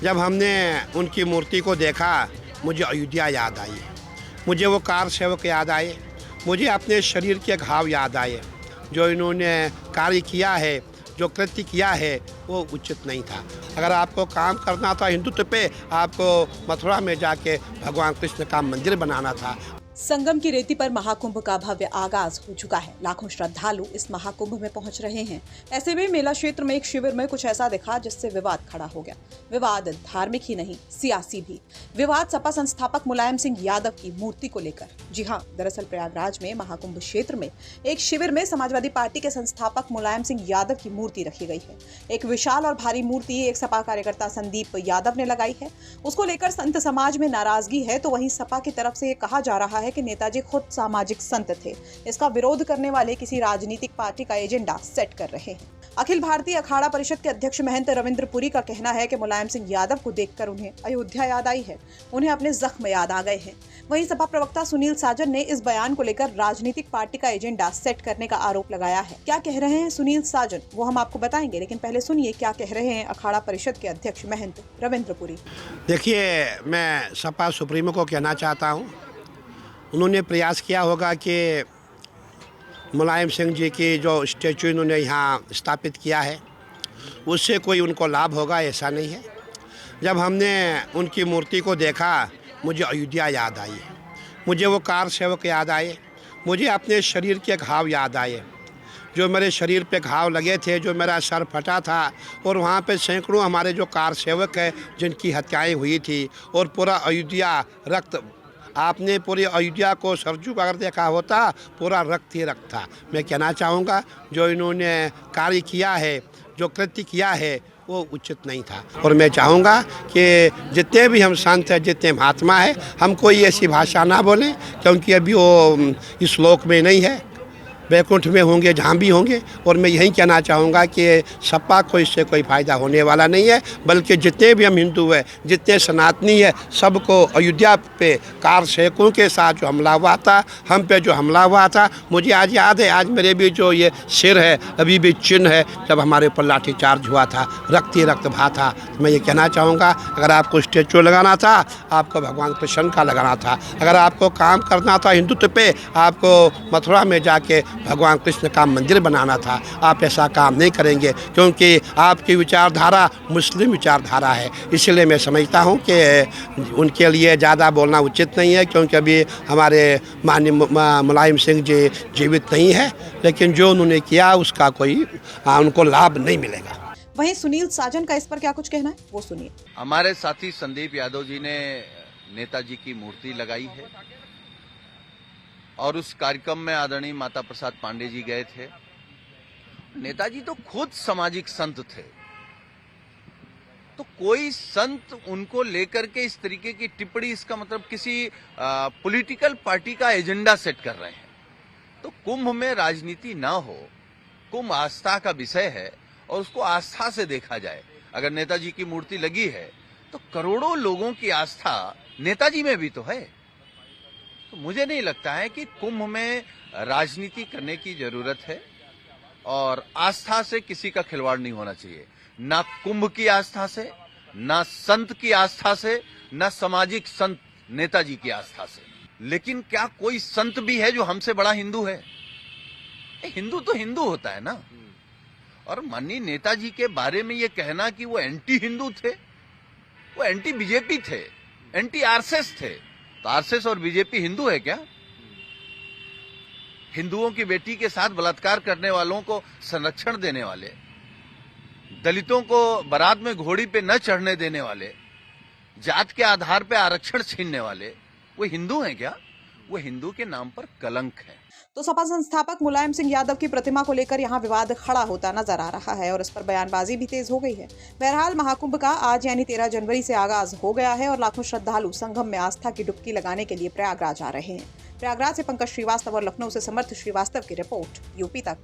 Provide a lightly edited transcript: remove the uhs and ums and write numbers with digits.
जब हमने उनकी मूर्ति को देखा मुझे अयोध्या याद आई, मुझे वो कार सेवक याद आए, मुझे अपने शरीर के घाव याद आए। जो इन्होंने कार्य किया है, जो कृत्य किया है वो उचित नहीं था। अगर आपको काम करना था हिंदुत्व पे, आपको मथुरा में जाके भगवान कृष्ण का मंदिर बनाना था। संगम की रेती पर महाकुंभ का भव्य आगाज हो चुका है। लाखों श्रद्धालु इस महाकुंभ में पहुंच रहे हैं। ऐसे में मेला क्षेत्र में एक शिविर में कुछ ऐसा दिखा जिससे विवाद खड़ा हो गया। विवाद धार्मिक ही नहीं, सियासी भी। विवाद सपा संस्थापक मुलायम सिंह यादव की मूर्ति को लेकर। जी हाँ, दरअसल प्रयागराज में महाकुंभ क्षेत्र में एक शिविर में समाजवादी पार्टी के संस्थापक मुलायम सिंह यादव की मूर्ति रखी गई है। एक विशाल और भारी मूर्ति एक सपा कार्यकर्ता संदीप यादव ने लगाई है। उसको लेकर संत समाज में नाराजगी है, तो वहीं सपा की तरफ से ये कहा जा रहा है कि नेताजी खुद सामाजिक संत थे। इसका विरोध करने वाले किसी राजनीतिक पार्टी का एजेंडा सेट कर रहे हैं। अखिल भारतीय अखाड़ा परिषद के अध्यक्ष महंत रविंद्र पुरी का कहना है कि मुलायम सिंह यादव को देखकर उन्हें अयोध्या याद आई है, उन्हें अपने जख्म याद आ गए हैं। वहीं सपा प्रवक्ता सुनील साजन ने इस बयान को लेकर राजनीतिक पार्टी का एजेंडा सेट करने का आरोप लगाया है। क्या कह रहे हैं सुनील साजन, वो हम आपको बताएंगे, लेकिन पहले सुनिए क्या कह रहे हैं अखाड़ा परिषद के अध्यक्ष महंत रविंद्र पुरी। देखिए, मैं सपा सुप्रीमो को कहना चाहता हूँ, उन्होंने प्रयास किया होगा कि मुलायम सिंह जी की जो स्टैचू इन्होंने यहाँ स्थापित किया है उससे कोई उनको लाभ होगा, ऐसा नहीं है। जब हमने उनकी मूर्ति को देखा मुझे अयोध्या याद आई, मुझे वो कार सेवक याद आए, मुझे अपने शरीर के घाव याद आए। जो मेरे शरीर पे घाव लगे थे, जो मेरा सर फटा था, और वहाँ पे सैकड़ों हमारे जो कार सेवक है जिनकी हत्याएं हुई थी, और पूरा अयोध्या रक्त, आपने पूरी अयोध्या को सरजू अगर देखा होता पूरा रक्त ही रक्त था। मैं कहना चाहूँगा जो इन्होंने कार्य किया है, जो कृत्य किया है वो उचित नहीं था। और मैं चाहूँगा कि जितने भी हम संत हैं, जितने महात्मा हैं, हम कोई ऐसी भाषा ना बोलें, क्योंकि अभी वो इस लोक में नहीं है, बैकुंठ में होंगे, जहाँ भी होंगे। और मैं यही कहना चाहूँगा कि सपा को इससे कोई फ़ायदा होने वाला नहीं है, बल्कि जितने भी हम हिंदू हैं, जितने सनातनी हैं, सबको अयोध्या पे कार सेवकों के साथ जो हमला हुआ था, हम पे जो हमला हुआ था, मुझे आज याद है, आज मेरे भी जो ये सिर है अभी भी चिन्ह है, जब हमारे ऊपर लाठीचार्ज हुआ था, रक्त ही रक्त बहा था। तो मैं ये कहना चाहूँगा, अगर आपको स्टैचू लगाना था, आपको भगवान कृष्ण का लगाना था। अगर आपको काम करना था हिंदुत्व पे, आपको मथुरा में जाके भगवान कृष्ण का मंदिर बनाना था। आप ऐसा काम नहीं करेंगे, क्योंकि आपकी विचारधारा मुस्लिम विचारधारा है। इसलिए मैं समझता हूँ कि उनके लिए ज़्यादा बोलना उचित नहीं है, क्योंकि अभी हमारे माननीय मुलायम सिंह जी जीवित नहीं है, लेकिन जो उन्होंने किया उसका कोई उनको लाभ नहीं मिलेगा। वहीं सुनील साजन का इस पर क्या कुछ कहना है, वो सुनिए। हमारे साथी संदीप यादव जी ने नेताजी की मूर्ति लगाई है और उस कार्यक्रम में आदरणीय माता प्रसाद पांडे जी गए थे। नेताजी तो खुद सामाजिक संत थे, तो कोई संत उनको लेकर के इस तरीके की टिप्पणी, इसका मतलब किसी पॉलिटिकल पार्टी का एजेंडा सेट कर रहे हैं। तो कुंभ में राजनीति ना हो, कुंभ आस्था का विषय है और उसको आस्था से देखा जाए। अगर नेताजी की मूर्ति लगी है तो करोड़ों लोगों की आस्था नेताजी में भी तो है। तो मुझे नहीं लगता है कि कुंभ में राजनीति करने की जरूरत है, और आस्था से किसी का खिलवाड़ नहीं होना चाहिए, ना कुंभ की आस्था से, ना संत की आस्था से, ना सामाजिक संत नेताजी की आस्था से। लेकिन क्या कोई संत भी है जो हमसे बड़ा हिंदू है? हिंदू तो हिंदू होता है ना। और माननीय नेताजी के बारे में ये कहना कि वो एंटी हिंदू थे, वो एंटी बीजेपी थे, एंटी आरएसएस थे। तो आरएसएस और बीजेपी हिंदू है क्या? हिंदुओं की बेटी के साथ बलात्कार करने वालों को संरक्षण देने वाले, दलितों को बारात में घोड़ी पे न चढ़ने देने वाले, जात के आधार पे आरक्षण छीनने वाले, वो हिंदू हैं क्या? वो हिंदू के नाम पर कलंक है। तो सपा संस्थापक मुलायम सिंह यादव की प्रतिमा को लेकर यहाँ विवाद खड़ा होता नजर आ रहा है और इस पर बयानबाजी भी तेज हो गई है। बहरहाल महाकुंभ का आज यानी 13 जनवरी से आगाज हो गया है और लाखों श्रद्धालु संगम में आस्था की डुबकी लगाने के लिए प्रयागराज आ रहे हैं। प्रयागराज से पंकज श्रीवास्तव और लखनऊ से समर्थ श्रीवास्तव की रिपोर्ट, यूपी तक।